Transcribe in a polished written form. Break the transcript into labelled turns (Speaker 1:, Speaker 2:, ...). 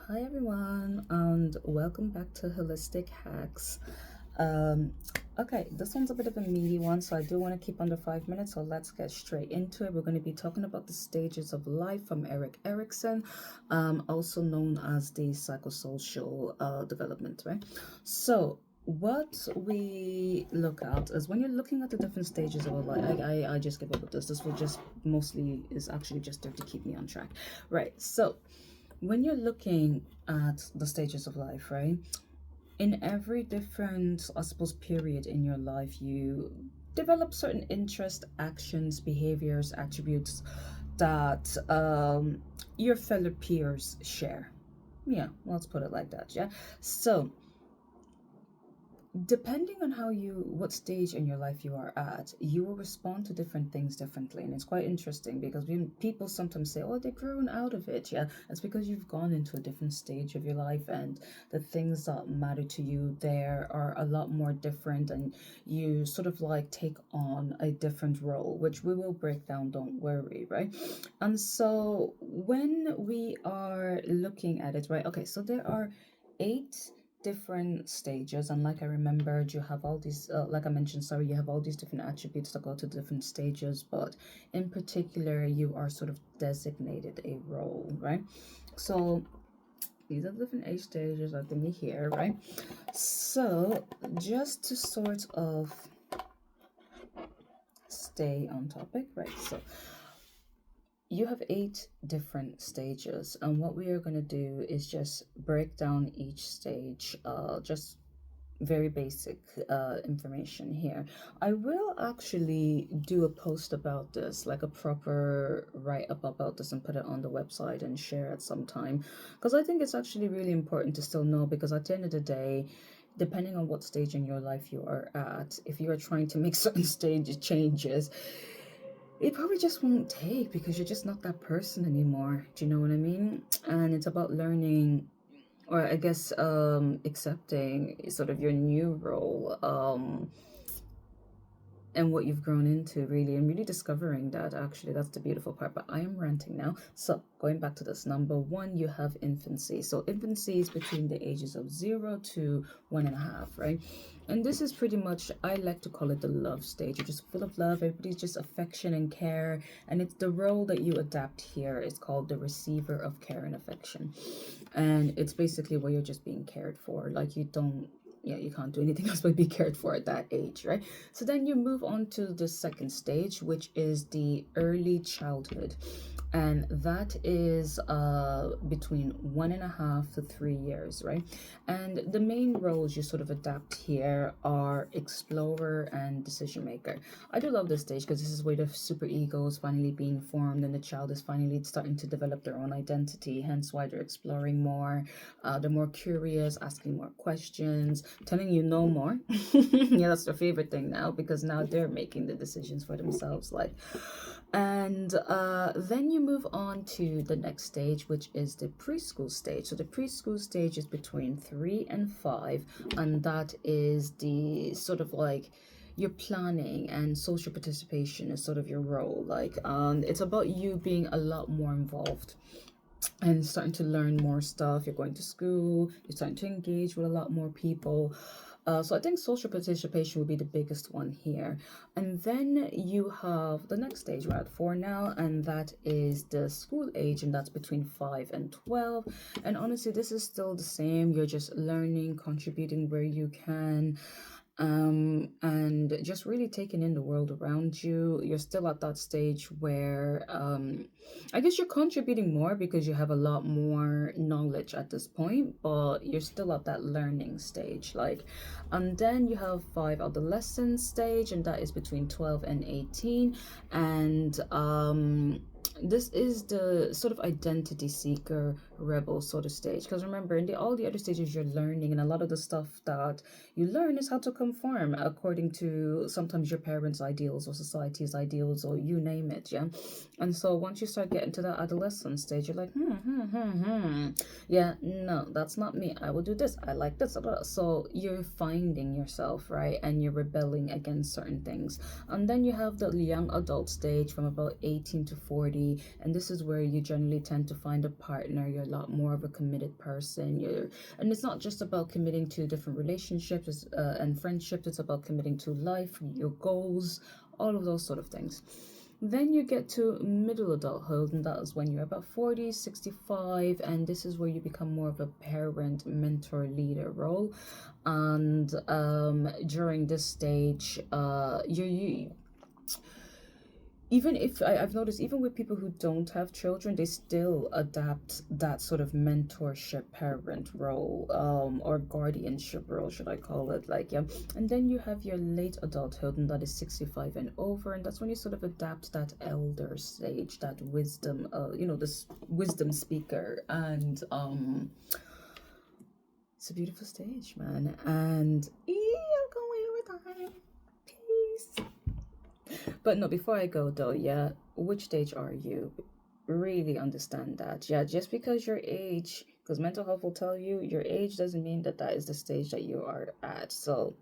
Speaker 1: Hi everyone, and welcome back to Holistic Hacks. Um, okay, this one's a bit of a meaty one, so I do want to keep under 5 minutes. So let's get straight into it. We're going to be talking about the stages of life from Erik Erikson, also known as the psychosocial development, right? So what we look at is when you're looking at the different stages of a life. I just give up with this. This will just mostly is actually just there to keep me on track, right? So when you're looking at the stages of life, right? In every different, I suppose, period in your life, you develop certain interests, actions, behaviors, attributes that your fellow peers share. Yeah, let's put it like that. Yeah. So depending on what stage in your life you are at, you will respond to different things differently. And it's quite interesting because when people sometimes say, oh, they've grown out of it. Yeah, it's because you've gone into a different stage of your life, and the things that matter to you there are a lot more different, and you sort of like take on a different role, which we will break down, don't worry, right? And so when we are looking at it, right, okay, so there are 8 different stages, and like I remembered, you have all these like I mentioned, sorry, you have all these different attributes that go to different stages, but in particular you are sort of designated a role, right? So these are the different age stages I think you hear, right? So just to sort of stay on topic, right? So you have 8 different stages, and what we are going to do is just break down each stage, just very basic information here. I will actually do a post about this, like a proper write up about this, and put it on the website and share it sometime, because I think it's actually really important to still know, because at the end of the day, depending on what stage in your life you are at, if you are trying to make certain stage changes, it probably just won't take, because you're just not that person anymore. Do you know what I mean? And it's about learning, or I guess accepting sort of your new role, and what you've grown into, really, and really discovering that. Actually, that's the beautiful part. But I am ranting now. So going back to this, number one, you have infancy. So infancy is between the ages of 0 to 1.5, right? And this is pretty much, I like to call it the love stage. You're just full of love, everybody's just affection and care, and it's the role that you adapt here is called the receiver of care and affection. And it's basically where you're just being cared for, like you don't, yeah, you can't do anything else but be cared for at that age, right? So then you move on to the second stage, which is the early childhood. And that is between 1.5 to 3 years, right? And the main roles you sort of adapt here are explorer and decision maker. I do love this stage because this is where the super ego is finally being formed, and the child is finally starting to develop their own identity, hence why they're exploring more. They're more curious, asking more questions, telling you no more. Yeah, that's their favorite thing now, because now they're making the decisions for themselves. Like, and then you move on to the next stage, which is the preschool stage. So the preschool stage is between 3 and 5, and that is the sort of like your planning and social participation is sort of your role. Like, it's about you being a lot more involved and starting to learn more stuff. You're going to school, you're starting to engage with a lot more people. So I think social participation would be the biggest one here. And then you have the next stage, we're at 4 now, and that is the school age, and that's between 5 and 12. And honestly, this is still the same. You're just learning, contributing where you can, and just really taking in the world around you. You're still at that stage where I guess you're contributing more because you have a lot more knowledge at this point, but you're still at that learning stage. Like, and then you have 5 adolescent stage, and that is between 12 and 18. And this is the sort of identity seeker rebel sort of stage, because remember, in all the other stages you're learning, and a lot of the stuff that you learn is how to conform according to sometimes your parents' ideals or society's ideals, or you name it. Yeah. And so once you start getting to that adolescent stage, you're like, yeah, no, that's not me. I will do this. I like this. So you're finding yourself, right? And you're rebelling against certain things. And then you have the young adult stage from about 18 to 40, maturity, and this is where you generally tend to find a partner. You're a lot more of a committed person. And it's not just about committing to different relationships and friendships. It's about committing to life, your goals, all of those sort of things. Then you get to middle adulthood, and that is when you're about 40, 65, and this is where you become more of a parent, mentor, leader role. And during this stage, you even if I've noticed, even with people who don't have children, they still adapt that sort of mentorship parent role, or guardianship role, should I call it? Like, yeah. And then you have your late adulthood, and that is 65 and over, and that's when you sort of adapt that elder stage, that wisdom, this wisdom speaker. And it's a beautiful stage, man. And I'm going over time. Peace. But no, before I go though, yeah, which stage are you? Really understand that. Yeah, just because your age, because mental health will tell you your age doesn't mean that that is the stage that you are at. So,